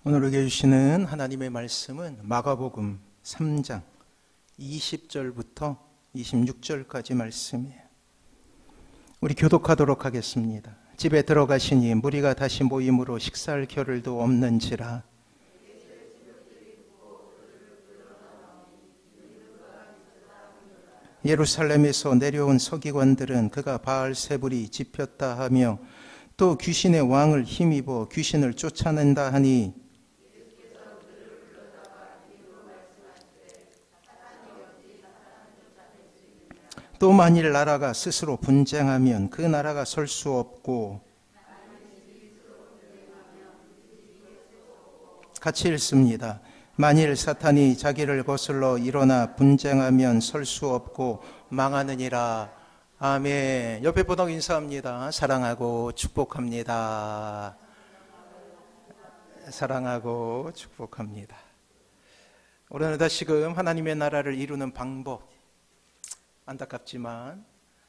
오늘 우리에게 주시는 하나님의 말씀은 마가복음 3장 20절부터 26절까지 말씀이에요. 우리 교독하도록 하겠습니다. 집에 들어가시니 무리가 다시 모임으로 식사할 겨를도 없는지라. 예루살렘에서 내려온 서기관들은 그가 바알세불이 집혔다 하며 또 귀신의 왕을 힘입어 귀신을 쫓아낸다 하니 또 만일 나라가 스스로 분쟁하면 그 나라가 설 수 없고, 같이 읽습니다. 만일 사탄이 자기를 거슬러 일어나 분쟁하면 설 수 없고 망하느니라. 아멘. 옆에 보던 인사합니다. 사랑하고 축복합니다. 사랑하고 축복합니다. 오늘은 다시금 하나님의 나라를 이루는 방법, 안타깝지만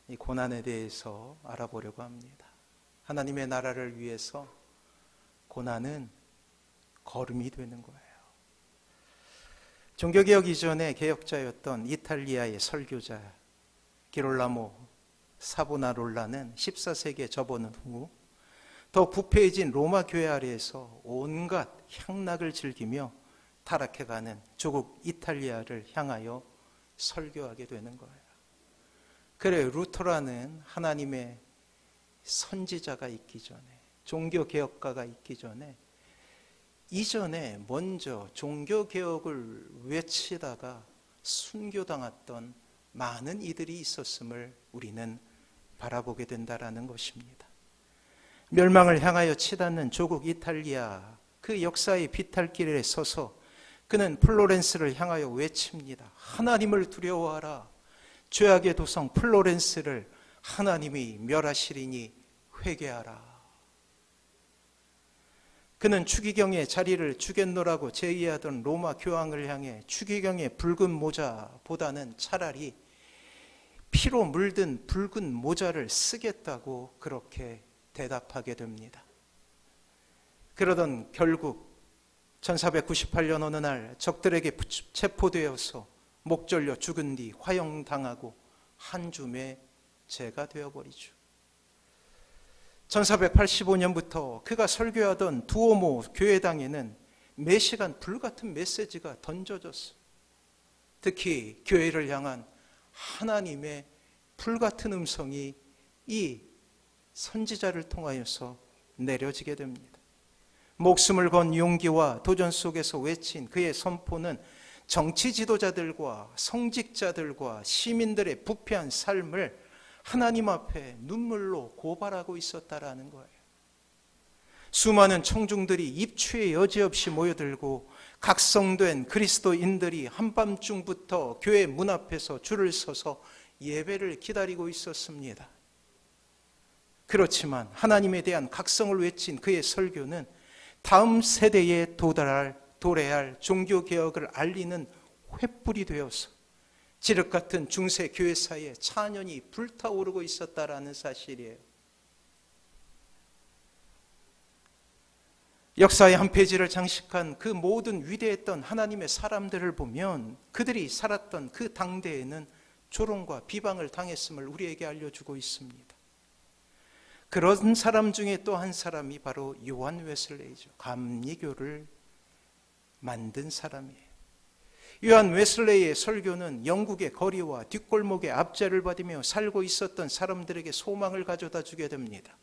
이 고난에 대해서 알아보려고 합니다. 하나님의 나라를 위해서 고난은 걸음이 되는 거예요. 종교개혁 이전에 개혁자였던 이탈리아의 설교자 기롤라모 사보나롤라는 14세기에 접어든 후 더 부패해진 로마 교회 아래에서 온갖 향락을 즐기며 타락해가는 조국 이탈리아를 향하여 설교하게 되는 거예요. 그래, 루터라는 하나님의 선지자가 있기 전에, 종교개혁가가 있기 전에, 이전에 먼저 종교개혁을 외치다가 순교당했던 많은 이들이 있었음을 우리는 바라보게 된다는 것입니다. 멸망을 향하여 치닫는 조국 이탈리아, 그 역사의 비탈길에 서서 그는 플로렌스를 향하여 외칩니다. 하나님을 두려워하라. 죄악의 도성 플로렌스를 하나님이 멸하시리니 회개하라. 그는 추기경의 자리를 주겠노라고 제의하던 로마 교황을 향해 추기경의 붉은 모자보다는 차라리 피로 물든 붉은 모자를 쓰겠다고 그렇게 대답하게 됩니다. 그러던 결국 1498년 어느 날 적들에게 체포되어서 목절려 죽은 뒤 화형당하고 한 줌의 죄가 되어버리죠. 1485년부터 그가 설교하던 두오모 교회당에는 매시간 불같은 메시지가 던져졌어요. 특히 교회를 향한 하나님의 불같은 음성이 이 선지자를 통하여서 내려지게 됩니다. 목숨을 건 용기와 도전 속에서 외친 그의 선포는 정치 지도자들과 성직자들과 시민들의 부패한 삶을 하나님 앞에 눈물로 고발하고 있었다라는 거예요. 수많은 청중들이 입추에 여지없이 모여들고 각성된 그리스도인들이 한밤중부터 교회 문 앞에서 줄을 서서 예배를 기다리고 있었습니다. 그렇지만 하나님에 대한 각성을 외친 그의 설교는 다음 세대에 도래할 종교개혁을 알리는 횃불이 되어서 지륵같은 중세 교회사에 찬연히 불타오르고 있었다라는 사실이에요. 역사의 한 페이지를 장식한 그 모든 위대했던 하나님의 사람들을 보면 그들이 살았던 그 당대에는 조롱과 비방을 당했음을 우리에게 알려주고 있습니다. 그런 사람 중에 또 한 사람이 바로 요한 웨슬레이죠. 감리교를 만든 사람이에요. 요한 웨슬레이의 설교는 영국의 거리와 뒷골목의 압제를 받으며 살고 있었던 사람들에게 소망을 가져다 주게 됩니다.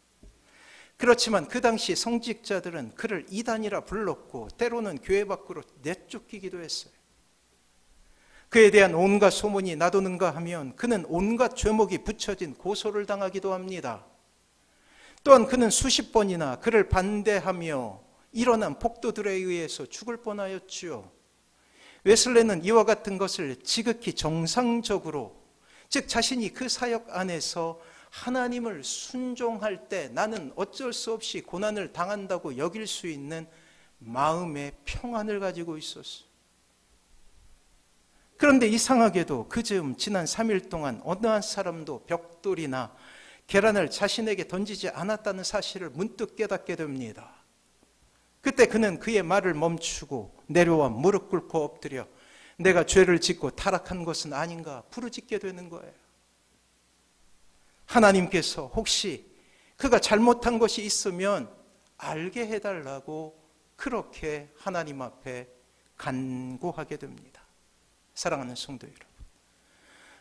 그렇지만 그 당시 성직자들은 그를 이단이라 불렀고 때로는 교회 밖으로 내쫓기기도 했어요. 그에 대한 온갖 소문이 나도는가 하면 그는 온갖 죄목이 붙여진 고소를 당하기도 합니다. 또한 그는 수십 번이나 그를 반대하며 일어난 폭도들에 의해서 죽을 뻔하였지요. 웨슬레는 이와 같은 것을 지극히 정상적으로, 즉 자신이 그 사역 안에서 하나님을 순종할 때 나는 어쩔 수 없이 고난을 당한다고 여길 수 있는 마음의 평안을 가지고 있었어요. 그런데 이상하게도 그 즈음 지난 3일 동안 어느 한 사람도 벽돌이나 계란을 자신에게 던지지 않았다는 사실을 문득 깨닫게 됩니다. 그때 그는 그의 말을 멈추고 내려와 무릎 꿇고 엎드려 내가 죄를 짓고 타락한 것은 아닌가 부르짖게 되는 거예요. 하나님께서 혹시 그가 잘못한 것이 있으면 알게 해달라고 그렇게 하나님 앞에 간구하게 됩니다. 사랑하는 성도 여러분,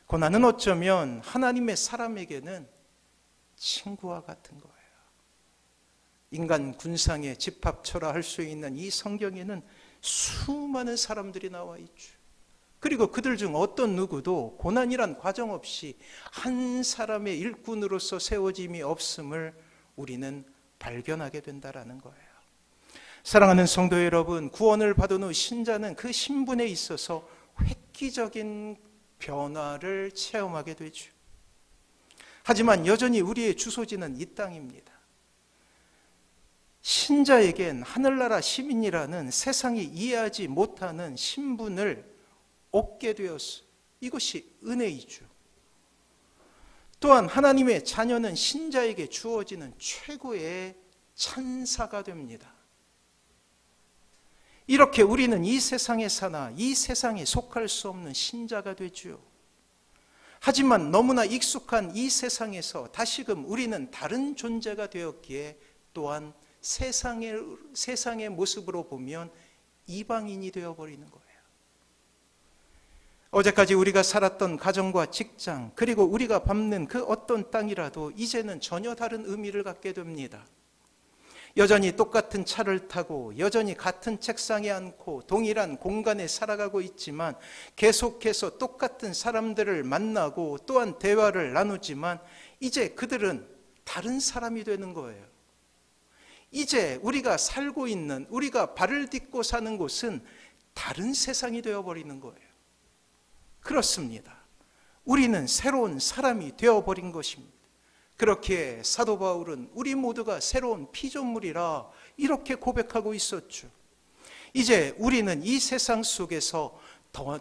고난은 어쩌면 하나님의 사람에게는 친구와 같은 거예요. 인간 군상의 집합처라 할 수 있는 이 성경에는 수많은 사람들이 나와 있죠. 그리고 그들 중 어떤 누구도 고난이란 과정 없이 한 사람의 일꾼으로서 세워짐이 없음을 우리는 발견하게 된다는 거예요. 사랑하는 성도 여러분, 구원을 받은 후 신자는 그 신분에 있어서 획기적인 변화를 체험하게 되죠. 하지만 여전히 우리의 주소지는 이 땅입니다. 신자에겐 하늘나라 시민이라는 세상이 이해하지 못하는 신분을 얻게 되었어. 이것이 은혜이죠. 또한 하나님의 자녀는 신자에게 주어지는 최고의 찬사가 됩니다. 이렇게 우리는 이 세상에 사나 이 세상에 속할 수 없는 신자가 되죠. 하지만 너무나 익숙한 이 세상에서 다시금 우리는 다른 존재가 되었기에 또한 세상의 모습으로 보면 이방인이 되어버리는 거예요. 어제까지 우리가 살았던 가정과 직장, 그리고 우리가 밟는 그 어떤 땅이라도 이제는 전혀 다른 의미를 갖게 됩니다. 여전히 똑같은 차를 타고 여전히 같은 책상에 앉고 동일한 공간에 살아가고 있지만 계속해서 똑같은 사람들을 만나고 또한 대화를 나누지만 이제 그들은 다른 사람이 되는 거예요. 이제 우리가 살고 있는, 우리가 발을 딛고 사는 곳은 다른 세상이 되어버리는 거예요. 그렇습니다. 우리는 새로운 사람이 되어버린 것입니다. 그렇게 사도 바울은 우리 모두가 새로운 피조물이라 이렇게 고백하고 있었죠. 이제 우리는 이 세상 속에서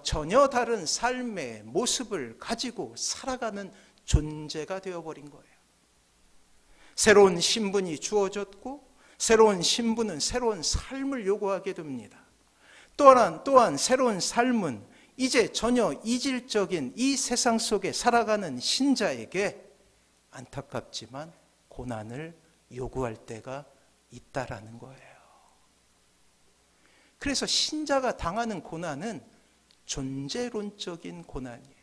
전혀 다른 삶의 모습을 가지고 살아가는 존재가 되어버린 거예요. 새로운 신분이 주어졌고 새로운 신분은 새로운 삶을 요구하게 됩니다. 또한 새로운 삶은 이제 전혀 이질적인 이 세상 속에 살아가는 신자에게 안타깝지만 고난을 요구할 때가 있다라는 거예요. 그래서 신자가 당하는 고난은 존재론적인 고난이에요.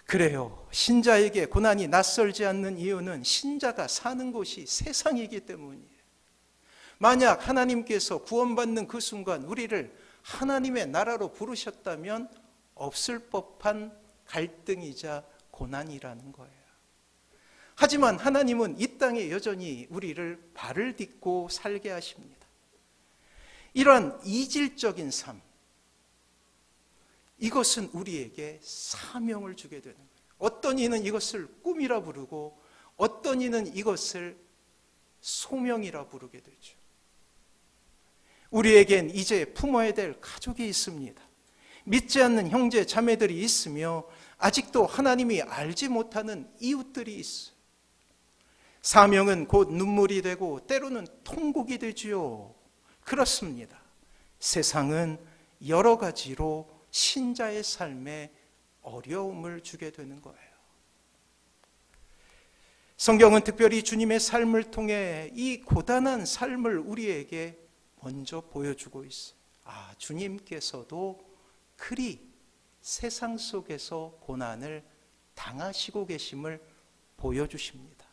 그래요. 신자에게 고난이 낯설지 않는 이유는 신자가 사는 곳이 세상이기 때문이에요. 만약 하나님께서 구원받는 그 순간 우리를 하나님의 나라로 부르셨다면 없을 법한 갈등이자 고난이라는 거예요. 하지만 하나님은 이 땅에 여전히 우리를 발을 딛고 살게 하십니다. 이러한 이질적인 삶, 이것은 우리에게 사명을 주게 되는 거예요. 어떤 이는 이것을 꿈이라 부르고 어떤 이는 이것을 소명이라 부르게 되죠. 우리에겐 이제 품어야 될 가족이 있습니다. 믿지 않는 형제 자매들이 있으며 아직도 하나님이 알지 못하는 이웃들이 있어요. 사명은 곧 눈물이 되고 때로는 통곡이 되지요. 그렇습니다. 세상은 여러 가지로 신자의 삶에 어려움을 주게 되는 거예요. 성경은 특별히 주님의 삶을 통해 이 고단한 삶을 우리에게 먼저 보여주고 있어요. 주님께서도 그리 세상 속에서 고난을 당하시고 계심을 보여주십니다.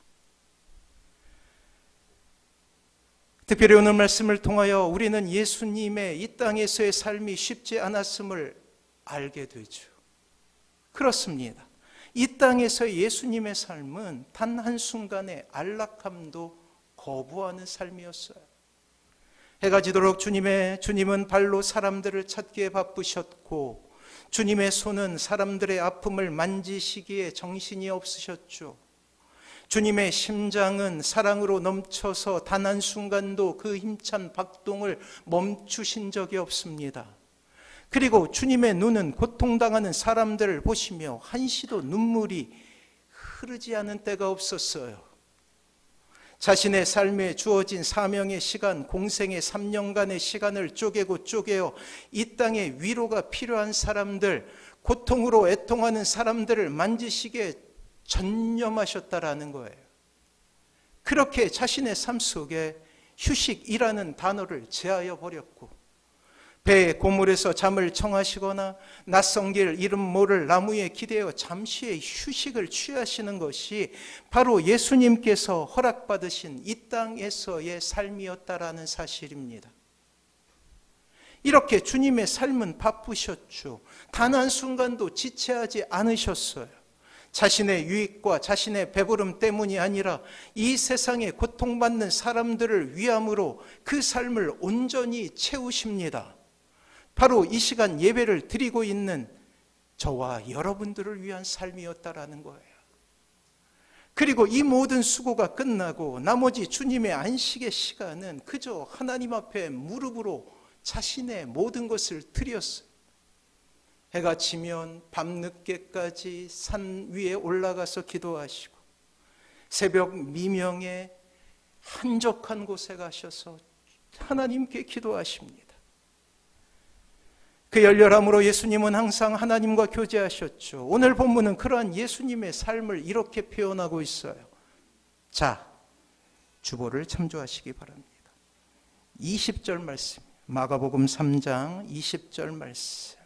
특별히 오늘 말씀을 통하여 우리는 예수님의 이 땅에서의 삶이 쉽지 않았음을 알게 되죠. 그렇습니다. 이 땅에서의 예수님의 삶은 단 한순간의 안락함도 거부하는 삶이었어요. 해가 지도록 주님은 발로 사람들을 찾기에 바쁘셨고 주님의 손은 사람들의 아픔을 만지시기에 정신이 없으셨죠. 주님의 심장은 사랑으로 넘쳐서 단 한순간도 그 힘찬 박동을 멈추신 적이 없습니다. 그리고 주님의 눈은 고통당하는 사람들을 보시며 한시도 눈물이 흐르지 않은 때가 없었어요. 자신의 삶에 주어진 사명의 시간, 공생의 3년간의 시간을 쪼개고 쪼개어 이 땅에 위로가 필요한 사람들, 고통으로 애통하는 사람들을 만지시기에 전념하셨다라는 거예요. 그렇게 자신의 삶 속에 휴식이라는 단어를 제하여 버렸고, 배의 고물에서 잠을 청하시거나 낯선 길 이름 모를 나무에 기대어 잠시의 휴식을 취하시는 것이 바로 예수님께서 허락받으신 이 땅에서의 삶이었다라는 사실입니다. 이렇게 주님의 삶은 바쁘셨죠. 단 한순간도 지체하지 않으셨어요. 자신의 유익과 자신의 배부름 때문이 아니라 이 세상에 고통받는 사람들을 위함으로 그 삶을 온전히 채우십니다. 바로 이 시간 예배를 드리고 있는 저와 여러분들을 위한 삶이었다라는 거예요. 그리고 이 모든 수고가 끝나고 나머지 주님의 안식의 시간은 그저 하나님 앞에 무릎으로 자신의 모든 것을 드렸어요. 해가 지면 밤늦게까지 산 위에 올라가서 기도하시고, 새벽 미명에 한적한 곳에 가셔서 하나님께 기도하십니다. 그 열렬함으로 예수님은 항상 하나님과 교제하셨죠. 오늘 본문은 그러한 예수님의 삶을 이렇게 표현하고 있어요. 자, 주보를 참조하시기 바랍니다. 20절 말씀, 마가복음 3장 20절 말씀.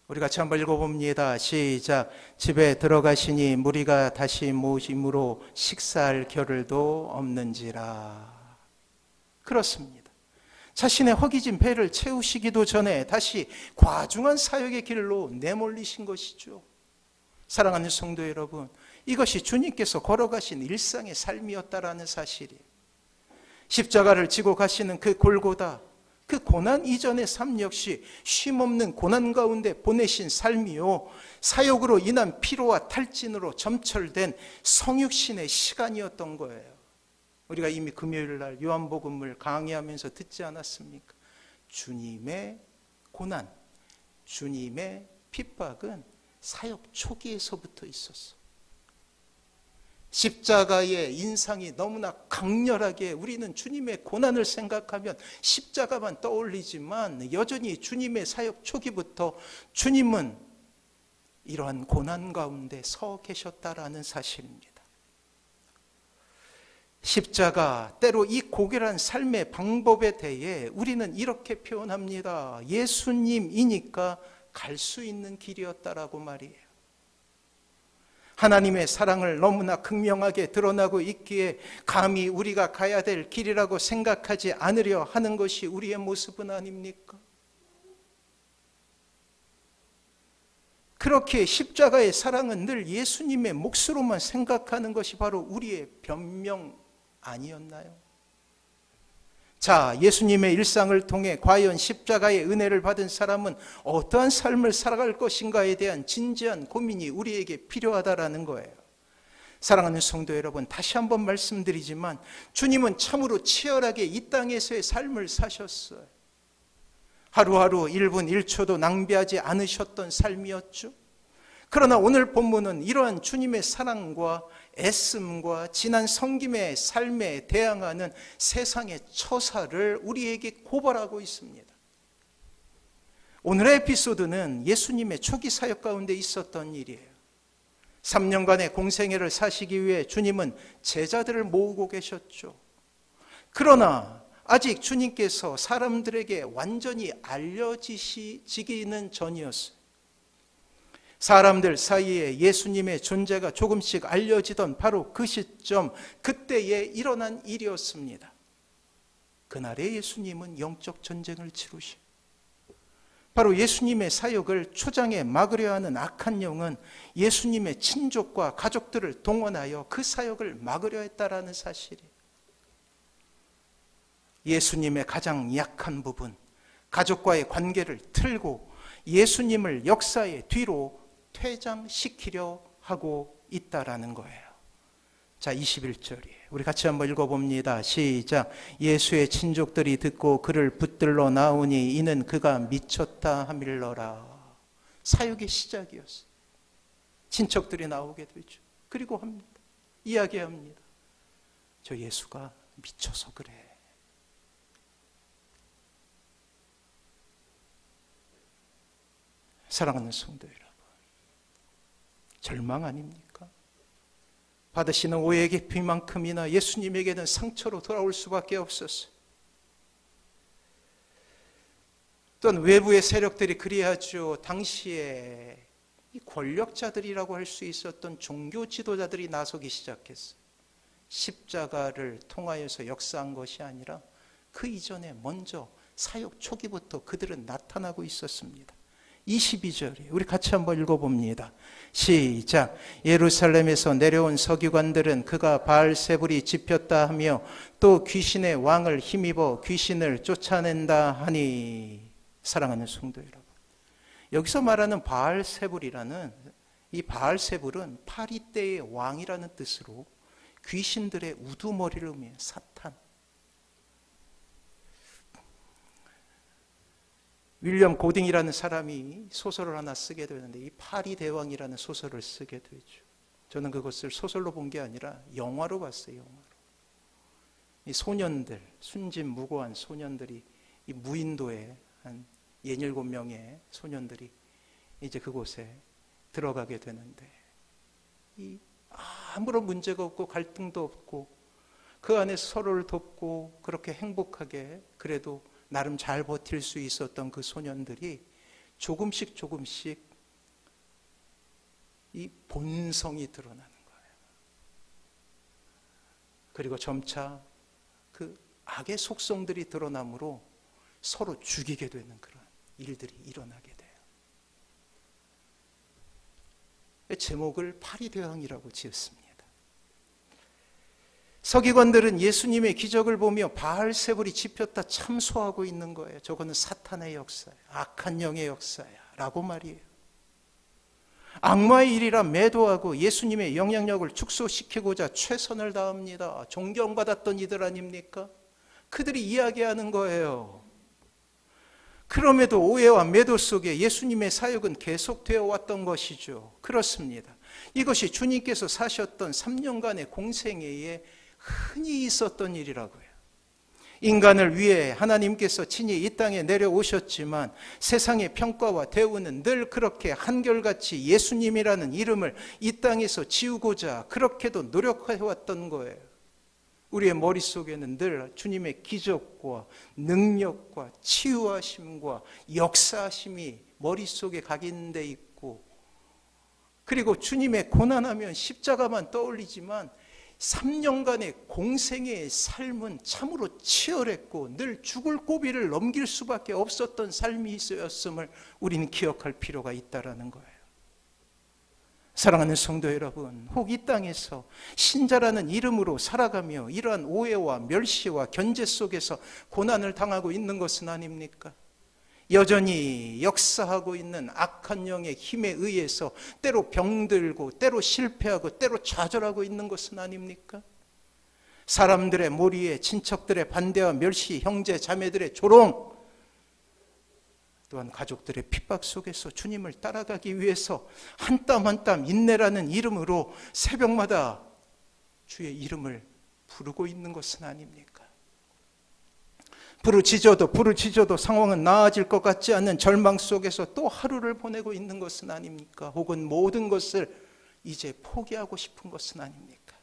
우리 같이 한번 읽어봅니다. 시작. 집에 들어가시니 무리가 다시 모심으로 식사할 겨를도 없는지라. 그렇습니다. 자신의 허기진 배를 채우시기도 전에 다시 과중한 사역의 길로 내몰리신 것이죠. 사랑하는 성도 여러분, 이것이 주님께서 걸어가신 일상의 삶이었다라는 사실이에요. 십자가를 지고 가시는 그 골고다, 그 고난 이전의 삶 역시 쉼없는 고난 가운데 보내신 삶이요, 사역으로 인한 피로와 탈진으로 점철된 성육신의 시간이었던 거예요. 우리가 이미 금요일 날 요한복음을 강의하면서 듣지 않았습니까? 주님의 고난, 주님의 핍박은 사역 초기에서부터 있었어. 십자가의 인상이 너무나 강렬하게 우리는 주님의 고난을 생각하면 십자가만 떠올리지만, 여전히 주님의 사역 초기부터 주님은 이러한 고난 가운데 서 계셨다라는 사실입니다. 십자가, 때로 이 고결한 삶의 방법에 대해 우리는 이렇게 표현합니다. 예수님이니까 갈 수 있는 길이었다라고 말이에요. 하나님의 사랑을 너무나 극명하게 드러나고 있기에 감히 우리가 가야 될 길이라고 생각하지 않으려 하는 것이 우리의 모습은 아닙니까? 그렇게 십자가의 사랑은 늘 예수님의 몫으로만 생각하는 것이 바로 우리의 변명 아니었나요? 자, 예수님의 일상을 통해 과연 십자가의 은혜를 받은 사람은 어떠한 삶을 살아갈 것인가에 대한 진지한 고민이 우리에게 필요하다라는 거예요. 사랑하는 성도 여러분, 다시 한번 말씀드리지만 주님은 참으로 치열하게 이 땅에서의 삶을 사셨어요. 하루하루 1분 1초도 낭비하지 않으셨던 삶이었죠. 그러나 오늘 본문은 이러한 주님의 사랑과 애씀과 진한 섬김의 삶에 대항하는 세상의 처사를 우리에게 고발하고 있습니다. 오늘의 에피소드는 예수님의 초기 사역 가운데 있었던 일이에요. 3년간의 공생애를 사시기 위해 주님은 제자들을 모으고 계셨죠. 그러나 아직 주님께서 사람들에게 완전히 알려지기는 전이었어요. 사람들 사이에 예수님의 존재가 조금씩 알려지던 바로 그 시점, 그때에 일어난 일이었습니다. 그날에 예수님은 영적 전쟁을 치르시, 바로 예수님의 사역을 초장에 막으려 하는 악한 영은 예수님의 친족과 가족들을 동원하여 그 사역을 막으려 했다라는 사실이에요. 예수님의 가장 약한 부분, 가족과의 관계를 틀고 예수님을 역사의 뒤로 퇴장시키려 하고 있다라는 거예요. 자, 21절이에요. 우리 같이 한번 읽어봅니다. 시작. 예수의 친족들이 듣고 그를 붙들러 나오니 이는 그가 미쳤다 하밀러라. 사역의 시작이었어요. 친척들이 나오게 되죠. 그리고 합니다. 이야기합니다. 저 예수가 미쳐서 그래. 사랑하는 성도 여러분, 절망 아닙니까? 받으시는 오해의 깊이만큼이나 예수님에게는 상처로 돌아올 수밖에 없었어요. 또한 외부의 세력들이 그리하죠. 당시에 이 권력자들이라고 할 수 있었던 종교 지도자들이 나서기 시작했어요. 십자가를 통하여서 역사한 것이 아니라 그 이전에 먼저 사역 초기부터 그들은 나타나고 있었습니다. 22절에 우리 같이 한번 읽어봅니다. 시작. 예루살렘에서 내려온 서기관들은 그가 바알세불이 집혔다 하며 또 귀신의 왕을 힘입어 귀신을 쫓아낸다 하니. 사랑하는 성도 여러분, 여기서 말하는 바알세불이라는 이 바알세불은 파리떼의 왕이라는 뜻으로 귀신들의 우두머리를 의미해요. 사탄. 윌리엄 고딩이라는 사람이 소설을 하나 쓰게 되는데 이 파리대왕이라는 소설을 쓰게 되죠. 저는 그것을 소설로 본 게 아니라 영화로 봤어요. 영화로. 이 소년들, 순진무구한 소년들이 이 무인도에 한 67명의 소년들이 이제 그곳에 들어가게 되는데 이 아무런 문제가 없고 갈등도 없고 그 안에서 서로를 돕고 그렇게 행복하게 그래도 나름 잘 버틸 수 있었던 그 소년들이 조금씩 이 본성이 드러나는 거예요. 그리고 점차 그 악의 속성들이 드러나므로 서로 죽이게 되는 그런 일들이 일어나게 돼요. 제목을 파리대왕이라고 지었습니다. 서기관들은 예수님의 기적을 보며 바알세불이 집혔다 참소하고 있는 거예요. 저거는 사탄의 역사야, 악한 영의 역사야 라고 말이에요. 악마의 일이라 매도하고 예수님의 영향력을 축소시키고자 최선을 다합니다. 존경받았던 이들 아닙니까? 그들이 이야기하는 거예요. 그럼에도 오해와 매도 속에 예수님의 사역은 계속되어 왔던 것이죠. 그렇습니다. 이것이 주님께서 사셨던 3년간의 공생애에 흔히 있었던 일이라고요. 인간을 위해 하나님께서 친히 이 땅에 내려오셨지만 세상의 평가와 대우는 늘 그렇게 한결같이 예수님이라는 이름을 이 땅에서 지우고자 그렇게도 노력해왔던 거예요. 우리의 머릿속에는 늘 주님의 기적과 능력과 치유하심과 역사하심이 머릿속에 각인돼 있고, 그리고 주님의 고난하면 십자가만 떠올리지만 3년간의 공생애의 삶은 참으로 치열했고 늘 죽을 고비를 넘길 수밖에 없었던 삶이 있었음을 우리는 기억할 필요가 있다는 거예요. 사랑하는 성도 여러분, 혹 이 땅에서 신자라는 이름으로 살아가며 이러한 오해와 멸시와 견제 속에서 고난을 당하고 있는 것은 아닙니까? 여전히 역사하고 있는 악한 영의 힘에 의해서 때로 병들고 때로 실패하고 때로 좌절하고 있는 것은 아닙니까? 사람들의 몰이에 친척들의 반대와 멸시, 형제 자매들의 조롱, 또한 가족들의 핍박 속에서 주님을 따라가기 위해서 한 땀 한 땀 인내라는 이름으로 새벽마다 주의 이름을 부르고 있는 것은 아닙니까? 부르짖어도 상황은 나아질 것 같지 않는 절망 속에서 또 하루를 보내고 있는 것은 아닙니까? 혹은 모든 것을 이제 포기하고 싶은 것은 아닙니까?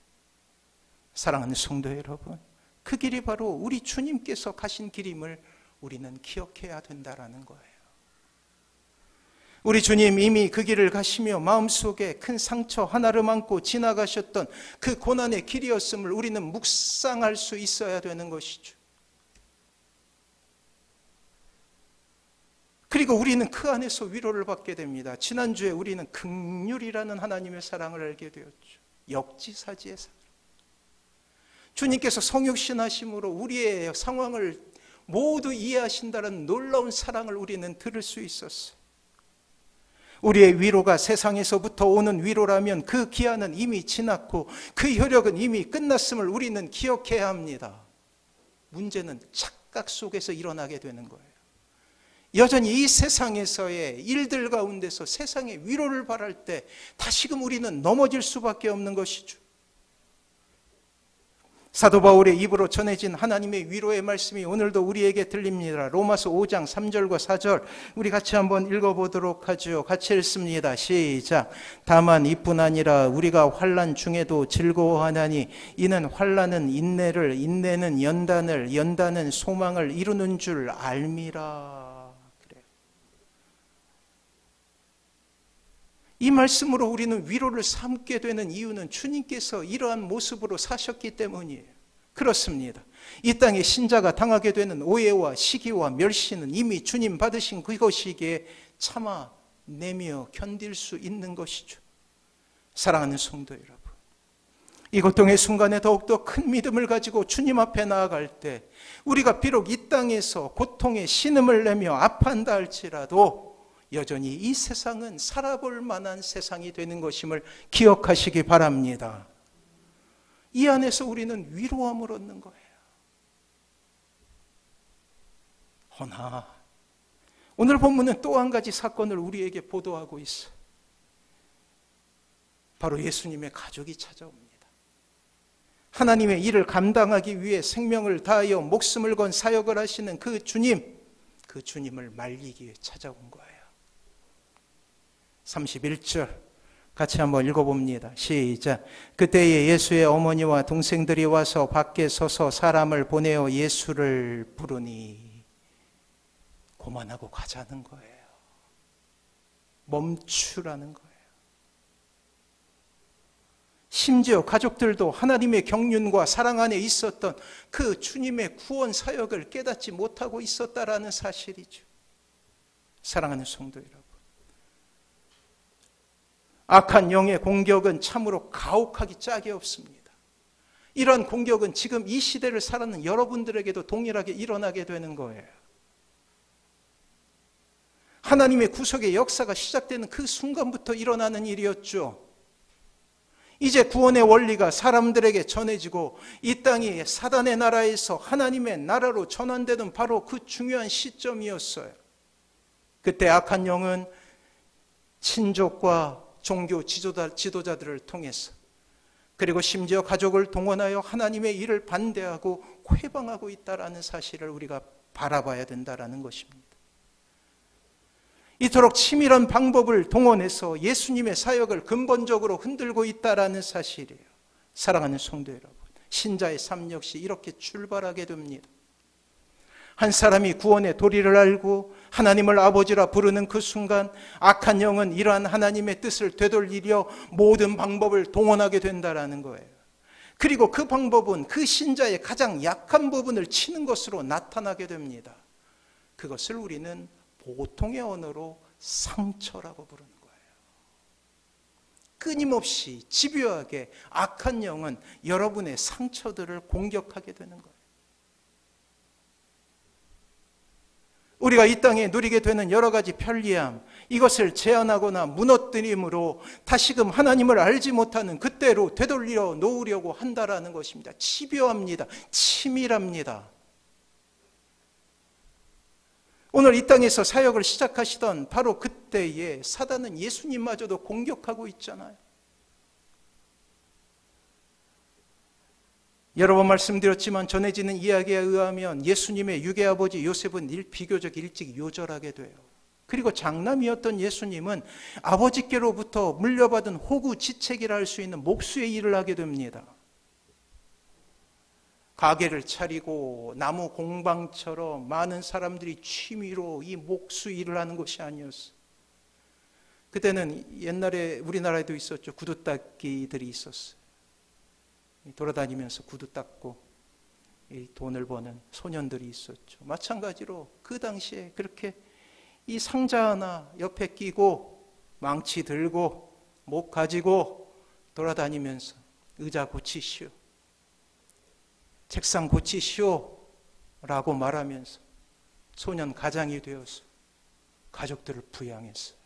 사랑하는 성도 여러분, 그 길이 바로 우리 주님께서 가신 길임을 우리는 기억해야 된다는 거예요. 우리 주님 이미 그 길을 가시며 마음속에 큰 상처 하나를 안고 지나가셨던 그 고난의 길이었음을 우리는 묵상할 수 있어야 되는 것이죠. 그리고 우리는 그 안에서 위로를 받게 됩니다. 지난주에 우리는 긍휼이라는 하나님의 사랑을 알게 되었죠. 역지사지의 사랑. 주님께서 성육신하심으로 우리의 상황을 모두 이해하신다는 놀라운 사랑을 우리는 들을 수 있었어요. 우리의 위로가 세상에서부터 오는 위로라면 그 기한은 이미 지났고 그 혈역은 이미 끝났음을 우리는 기억해야 합니다. 문제는 착각 속에서 일어나게 되는 거예요. 여전히 이 세상에서의 일들 가운데서 세상의 위로를 바랄 때 다시금 우리는 넘어질 수밖에 없는 것이죠. 사도 바울의 입으로 전해진 하나님의 위로의 말씀이 오늘도 우리에게 들립니다. 로마서 5장 3절과 4절 우리 같이 한번 읽어보도록 하죠. 같이 읽습니다. 시작. 다만 이뿐 아니라 우리가 환난 중에도 즐거워하나니 이는 환난은 인내를, 인내는 연단을, 연단은 소망을 이루는 줄 알미라. 그래요. 이 말씀으로 우리는 위로를 삼게 되는 이유는 주님께서 이러한 모습으로 사셨기 때문이에요. 그렇습니다. 이 땅에 신자가 당하게 되는 오해와 시기와 멸시는 이미 주님 받으신 그것이기에 참아내며 견딜 수 있는 것이죠. 사랑하는 성도 여러분, 이 고통의 순간에 더욱더 큰 믿음을 가지고 주님 앞에 나아갈 때 우리가 비록 이 땅에서 고통에 신음을 내며 아파한다 할지라도 여전히 이 세상은 살아볼 만한 세상이 되는 것임을 기억하시기 바랍니다. 이 안에서 우리는 위로함을 얻는 거예요. 허나 오늘 본문은 또 한 가지 사건을 우리에게 보도하고 있어요. 바로 예수님의 가족이 찾아옵니다. 하나님의 일을 감당하기 위해 생명을 다하여 목숨을 건 사역을 하시는 그 주님을 말리기 위해 찾아온 거예요. 31절 같이 한번 읽어봅니다. 시작. 그때에 예수의 어머니와 동생들이 와서 밖에 서서 사람을 보내어 예수를 부르니 그만하고 가자는 거예요. 멈추라는 거예요. 심지어 가족들도 하나님의 경륜과 사랑 안에 있었던 그 주님의 구원 사역을 깨닫지 못하고 있었다라는 사실이죠. 사랑하는 성도 여러분, 악한 영의 공격은 참으로 가혹하기 짝이 없습니다. 이러한 공격은 지금 이 시대를 살아가는 여러분들에게도 동일하게 일어나게 되는 거예요. 하나님의 구속의 역사가 시작되는 그 순간부터 일어나는 일이었죠. 이제 구원의 원리가 사람들에게 전해지고 이 땅이 사단의 나라에서 하나님의 나라로 전환되는 바로 그 중요한 시점이었어요. 그때 악한 영은 친족과 종교 지도자들을 통해서 그리고 심지어 가족을 동원하여 하나님의 일을 반대하고 회방하고 있다는 사실을 우리가 바라봐야 된다는 것입니다. 이토록 치밀한 방법을 동원해서 예수님의 사역을 근본적으로 흔들고 있다는 사실이에요. 사랑하는 성도 여러분, 신자의 삶 역시 이렇게 출발하게 됩니다. 한 사람이 구원의 도리를 알고 하나님을 아버지라 부르는 그 순간 악한 영은 이러한 하나님의 뜻을 되돌리려 모든 방법을 동원하게 된다는 거예요. 그리고 그 방법은 그 신자의 가장 약한 부분을 치는 것으로 나타나게 됩니다. 그것을 우리는 보통의 언어로 상처라고 부르는 거예요. 끊임없이 집요하게 악한 영은 여러분의 상처들을 공격하게 되는 거예요. 우리가 이 땅에 누리게 되는 여러 가지 편리함, 이것을 제한하거나 무너뜨림으로 다시금 하나님을 알지 못하는 그때로 되돌려 놓으려고 한다라는 것입니다. 집요합니다. 치밀합니다. 오늘 이 땅에서 사역을 시작하시던 바로 그때에 사단은 예수님마저도 공격하고 있잖아요. 여러 번 말씀드렸지만 전해지는 이야기에 의하면 예수님의 유괴아버지 요셉은 비교적 일찍 요절하게 돼요. 그리고 장남이었던 예수님은 아버지께로부터 물려받은 호구지책이라 할 수 있는 목수의 일을 하게 됩니다. 가게를 차리고 나무 공방처럼 많은 사람들이 취미로 이 목수 일을 하는 것이 아니었어요. 그때는 옛날에 우리나라에도 있었죠. 구두 닦기들이 있었어요. 돌아다니면서 구두 닦고 돈을 버는 소년들이 있었죠. 마찬가지로 그 당시에 그렇게 이 상자 하나 옆에 끼고 망치 들고 목 가지고 돌아다니면서 의자 고치시오, 책상 고치시오 라고 말하면서 소년 가장이 되어서 가족들을 부양했어요.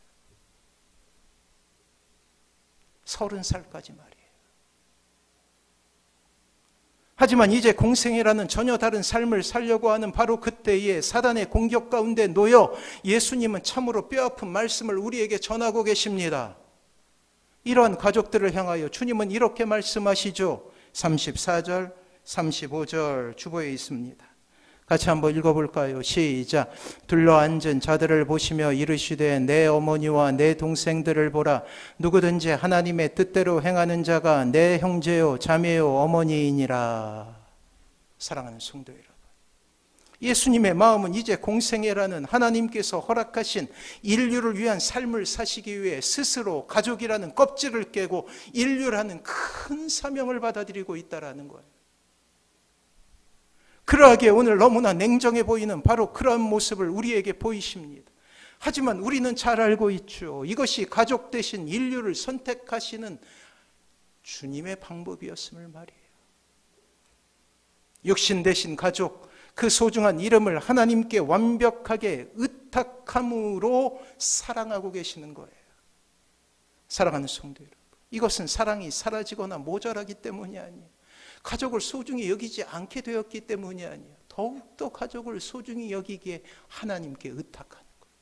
30살까지 말이에요. 하지만 이제 공생애라는 전혀 다른 삶을 살려고 하는 바로 그때에 사단의 공격 가운데 놓여 예수님은 참으로 뼈아픈 말씀을 우리에게 전하고 계십니다. 이러한 가족들을 향하여 주님은 이렇게 말씀하시죠. 34절, 35절 주보에 있습니다. 같이 한번 읽어볼까요? 시작. 둘러앉은 자들을 보시며 이르시되 내 어머니와 내 동생들을 보라. 누구든지 하나님의 뜻대로 행하는 자가 내 형제요 자매요 어머니이니라. 사랑하는 성도 여러분, 예수님의 마음은 이제 공생애라는 하나님께서 허락하신 인류를 위한 삶을 사시기 위해 스스로 가족이라는 껍질을 깨고 인류라는 큰 사명을 받아들이고 있다는 거예요. 그러하기에 오늘 너무나 냉정해 보이는 바로 그런 모습을 우리에게 보이십니다. 하지만 우리는 잘 알고 있죠. 이것이 가족 대신 인류를 선택하시는 주님의 방법이었음을 말이에요. 육신 대신 가족, 그 소중한 이름을 하나님께 완벽하게 의탁함으로 사랑하고 계시는 거예요. 사랑하는 성도 여러분, 이것은 사랑이 사라지거나 모자라기 때문이 아니에요. 가족을 소중히 여기지 않게 되었기 때문이 아니에요. 더욱더 가족을 소중히 여기기에 하나님께 의탁하는 거예요.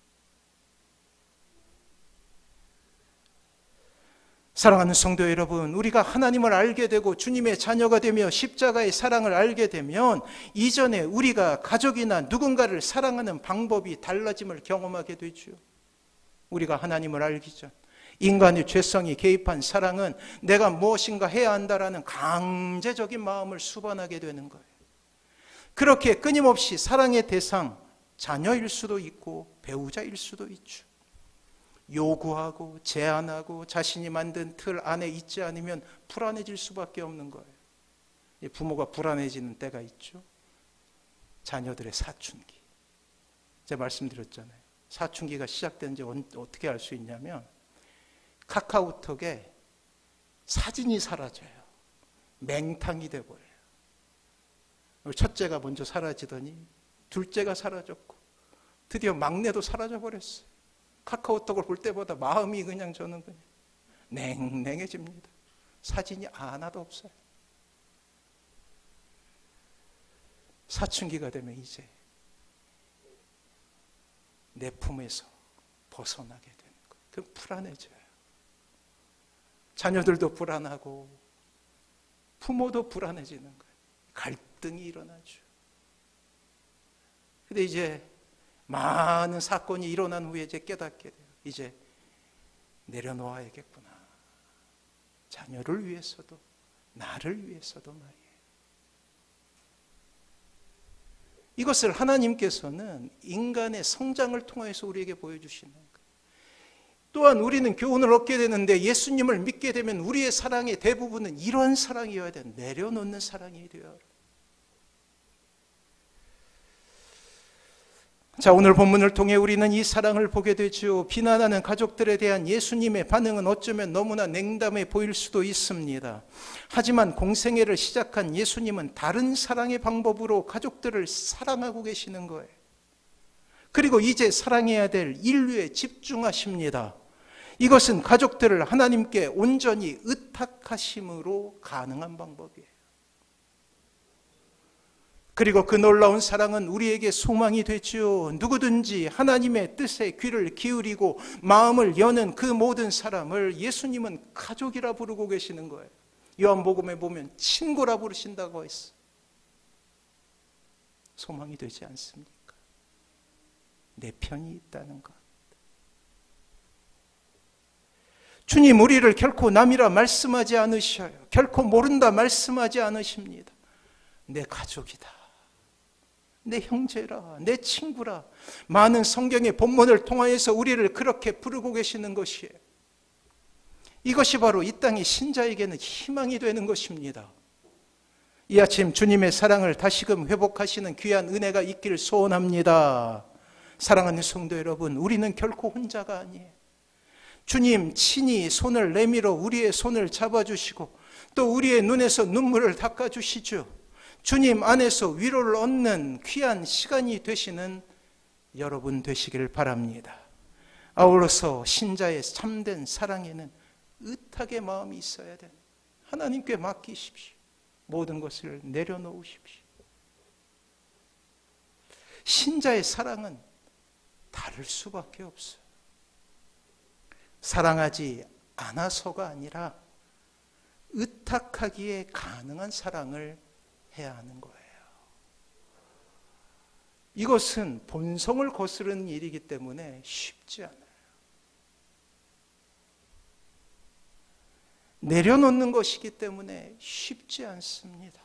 사랑하는 성도 여러분, 우리가 하나님을 알게 되고 주님의 자녀가 되며 십자가의 사랑을 알게 되면 이전에 우리가 가족이나 누군가를 사랑하는 방법이 달라짐을 경험하게 되죠. 우리가 하나님을 알기 전 인간의 죄성이 개입한 사랑은 내가 무엇인가 해야 한다라는 강제적인 마음을 수반하게 되는 거예요. 그렇게 끊임없이 사랑의 대상, 자녀일 수도 있고 배우자일 수도 있죠. 요구하고 제한하고 자신이 만든 틀 안에 있지 않으면 불안해질 수밖에 없는 거예요. 부모가 불안해지는 때가 있죠. 자녀들의 사춘기. 제가 말씀드렸잖아요. 사춘기가 시작된지 어떻게 알 수 있냐면 카카오톡에 사진이 사라져요. 맹탕이 돼버려요. 첫째가 먼저 사라지더니 둘째가 사라졌고 드디어 막내도 사라져버렸어요. 카카오톡을 볼 때보다 마음이 그냥 저는 그냥 냉랭해집니다. 사진이 하나도 없어요. 사춘기가 되면 이제 내 품에서 벗어나게 되는 거예요. 그 불안해져요. 자녀들도 불안하고 부모도 불안해지는 거예요. 갈등이 일어나죠. 근데 이제 많은 사건이 일어난 후에 이제 깨닫게 돼요. 이제 내려놓아야겠구나. 자녀를 위해서도 나를 위해서도 말이에요. 이것을 하나님께서는 인간의 성장을 통해서 우리에게 보여주시는 거예요. 또한 우리는 교훈을 얻게 되는데 예수님을 믿게 되면 우리의 사랑의 대부분은 이러한 사랑이어야 돼요. 내려놓는 사랑이 되어야 돼요. 자, 오늘 본문을 통해 우리는 이 사랑을 보게 되죠. 비난하는 가족들에 대한 예수님의 반응은 어쩌면 너무나 냉담해 보일 수도 있습니다. 하지만 공생애를 시작한 예수님은 다른 사랑의 방법으로 가족들을 사랑하고 계시는 거예요. 그리고 이제 사랑해야 될 인류에 집중하십니다. 이것은 가족들을 하나님께 온전히 의탁하심으로 가능한 방법이에요. 그리고 그 놀라운 사랑은 우리에게 소망이 되죠. 누구든지 하나님의 뜻에 귀를 기울이고 마음을 여는 그 모든 사람을 예수님은 가족이라 부르고 계시는 거예요. 요한복음에 보면 친구라 부르신다고 했어요. 소망이 되지 않습니까? 내 편이 있다는 것. 주님 우리를 결코 남이라 말씀하지 않으셔요. 결코 모른다 말씀하지 않으십니다. 내 가족이다. 내 형제라, 내 친구라. 많은 성경의 본문을 통하여서 우리를 그렇게 부르고 계시는 것이에요. 이것이 바로 이 땅의 신자에게는 희망이 되는 것입니다. 이 아침 주님의 사랑을 다시금 회복하시는 귀한 은혜가 있기를 소원합니다. 사랑하는 성도 여러분, 우리는 결코 혼자가 아니에요. 주님 친히 손을 내밀어 우리의 손을 잡아주시고 또 우리의 눈에서 눈물을 닦아주시죠. 주님 안에서 위로를 얻는 귀한 시간이 되시는 여러분 되시길 바랍니다. 아울러서 신자의 참된 사랑에는 의탁의 마음이 있어야 돼요. 하나님께 맡기십시오. 모든 것을 내려놓으십시오. 신자의 사랑은 다를 수밖에 없어요. 사랑하지 않아서가 아니라 의탁하기에 가능한 사랑을 해야 하는 거예요. 이것은 본성을 거스르는 일이기 때문에 쉽지 않아요. 내려놓는 것이기 때문에 쉽지 않습니다.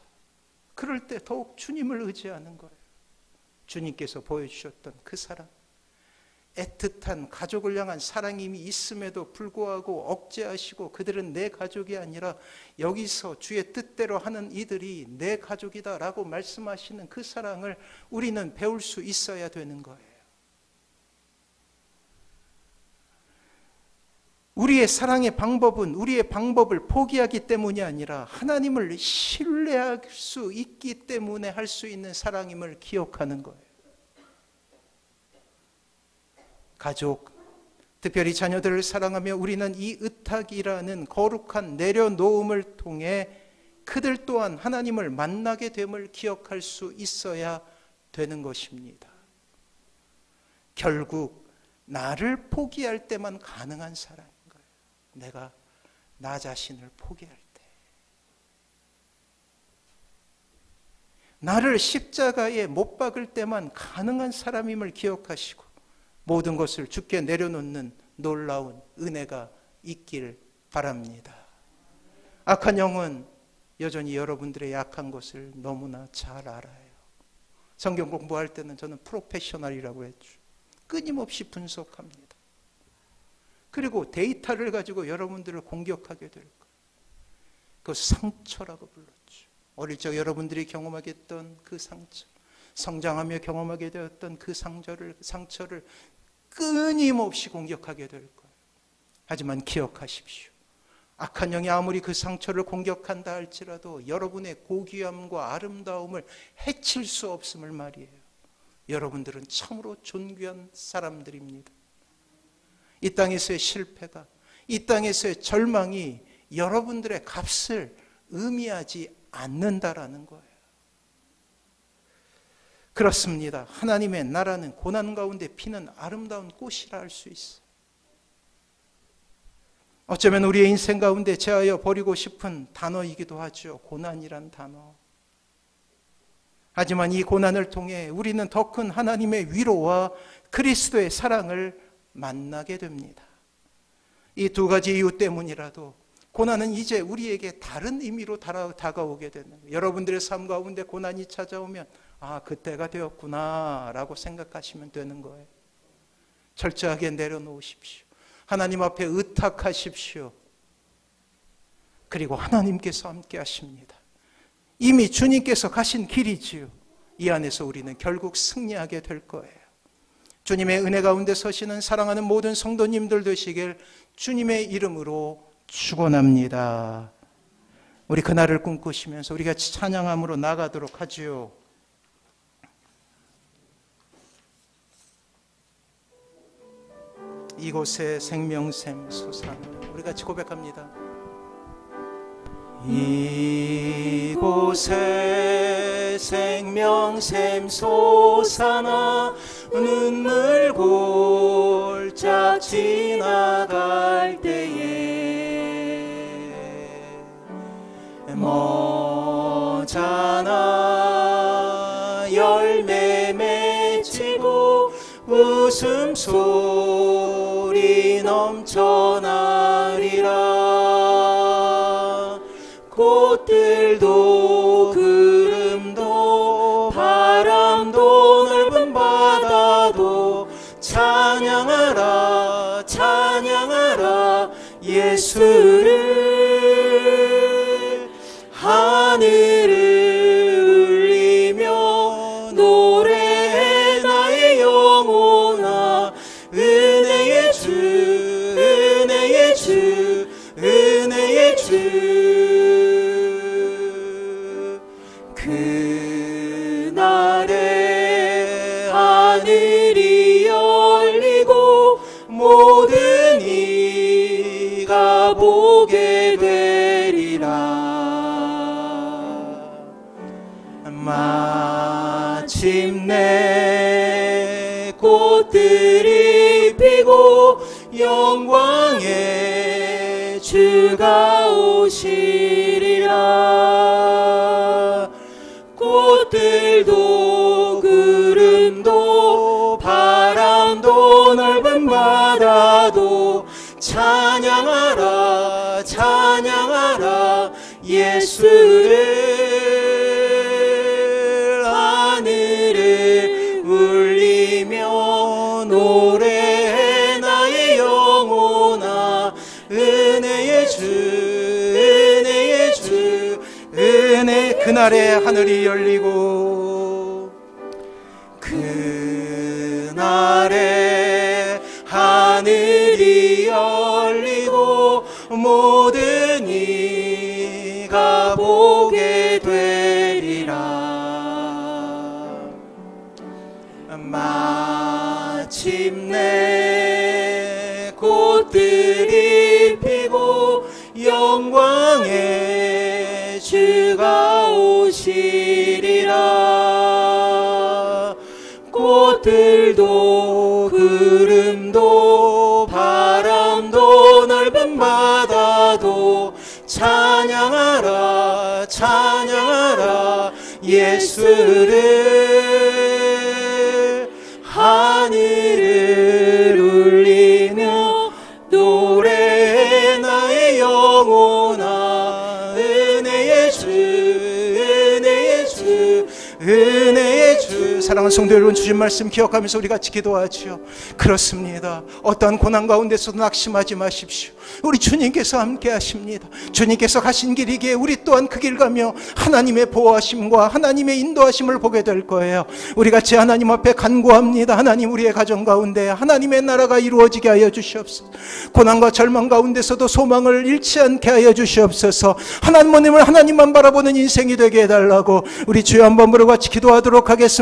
그럴 때 더욱 주님을 의지하는 거예요. 주님께서 보여주셨던 그 사랑, 애틋한 가족을 향한 사랑이 이미 있음에도 불구하고 억제하시고 그들은 내 가족이 아니라 여기서 주의 뜻대로 하는 이들이 내 가족이다라고 말씀하시는 그 사랑을 우리는 배울 수 있어야 되는 거예요. 우리의 사랑의 방법은 우리의 방법을 포기하기 때문이 아니라 하나님을 신뢰할 수 있기 때문에 할 수 있는 사랑임을 기억하는 거예요. 가족, 특별히 자녀들을 사랑하며 우리는 이 의탁이라는 거룩한 내려놓음을 통해 그들 또한 하나님을 만나게 됨을 기억할 수 있어야 되는 것입니다. 결국 나를 포기할 때만 가능한 사랑인 거예요. 내가 나 자신을 포기할 때, 나를 십자가에 못 박을 때만 가능한 사람임을 기억하시고 모든 것을 주께 내려놓는 놀라운 은혜가 있길 바랍니다. 악한 영은 여전히 여러분들의 약한 것을 너무나 잘 알아요. 성경 공부할 때는 저는 프로페셔널이라고 했죠. 끊임없이 분석합니다. 그리고 데이터를 가지고 여러분들을 공격하게 될 거예요. 그 상처라고 불렀죠. 어릴 적 여러분들이 경험하게 했던 그 상처, 성장하며 경험하게 되었던 그 상처를 끊임없이 공격하게 될 거예요. 하지만 기억하십시오. 악한 영이 아무리 그 상처를 공격한다 할지라도 여러분의 고귀함과 아름다움을 해칠 수 없음을 말이에요. 여러분들은 참으로 존귀한 사람들입니다. 이 땅에서의 실패가, 이 땅에서의 절망이 여러분들의 값을 의미하지 않는다라는 거예요. 그렇습니다. 하나님의 나라는 고난 가운데 피는 아름다운 꽃이라 할 수 있어요. 어쩌면 우리의 인생 가운데 제하여 버리고 싶은 단어이기도 하죠. 고난이란 단어. 하지만 이 고난을 통해 우리는 더 큰 하나님의 위로와 그리스도의 사랑을 만나게 됩니다. 이 두 가지 이유 때문이라도 고난은 이제 우리에게 다른 의미로 다가오게 되는 거예요. 여러분들의 삶 가운데 고난이 찾아오면 아, 그때가 되었구나 라고 생각하시면 되는 거예요. 철저하게 내려놓으십시오. 하나님 앞에 의탁하십시오. 그리고 하나님께서 함께 하십니다. 이미 주님께서 가신 길이지요. 이 안에서 우리는 결국 승리하게 될 거예요. 주님의 은혜 가운데 서시는 사랑하는 모든 성도님들 되시길 주님의 이름으로 축원합니다. 우리 그날을 꿈꾸시면서 우리 같이 찬양함으로 나가도록 하지요. 이곳에 생명샘 솟아나. 우리 같이 고백합니다. 이곳에 생명샘 솟아나 눈물 골짝 지나갈 때에 머자나 열매 맺히고 웃음소리 넘쳐나리라. 꽃들도 구름도 바람도 넓은 바다도 찬양하라 찬양하라 예수를. 하늘을 울리며 노래해 나의 영혼아. 은혜의 주 은혜의 주 은혜의 주. 그날에 하늘이 열리고 모든 이가 보게 되리라. 마침내 꽃들이 피고 영광의 주가 오시리라. 꽃들도 구름도 바람도 넓은 바다도 찬양하라 찬양하라 예수를. 하늘을 울리며 노래해 나의 영혼아. 은혜의 주 은혜의 주 은혜. 그날에 하늘이 열리고 그날에 하늘이 열리고 모든 이가 보게 되리라. 마침내 꽃들이 피고 영광의 주가 오시리라. 꽃들도 구름도 바람도 넓은 바다도 찬양하라 찬양하라 예수를. 하늘을 울리며 노래해 나의 영혼아. 은혜의 주 은혜의 주 은혜의 주. 사랑하는 성도 여러분, 주신 말씀 기억하면서 우리 같이 기도하죠. 그렇습니다. 어떠한 고난 가운데서도 낙심하지 마십시오. 우리 주님께서 함께 하십니다. 주님께서 가신 길이기에 우리 또한 그 길 가며 하나님의 보호하심과 하나님의 인도하심을 보게 될 거예요. 우리 같이 하나님 앞에 간구합니다. 하나님, 우리의 가정 가운데 하나님의 나라가 이루어지게 하여 주시옵소서. 고난과 절망 가운데서도 소망을 잃지 않게 하여 주시옵소서. 하나님을 하나님만 바라보는 인생이 되게 해달라고 우리 주여 한번 부르고 같이 기도하도록 하겠습니다.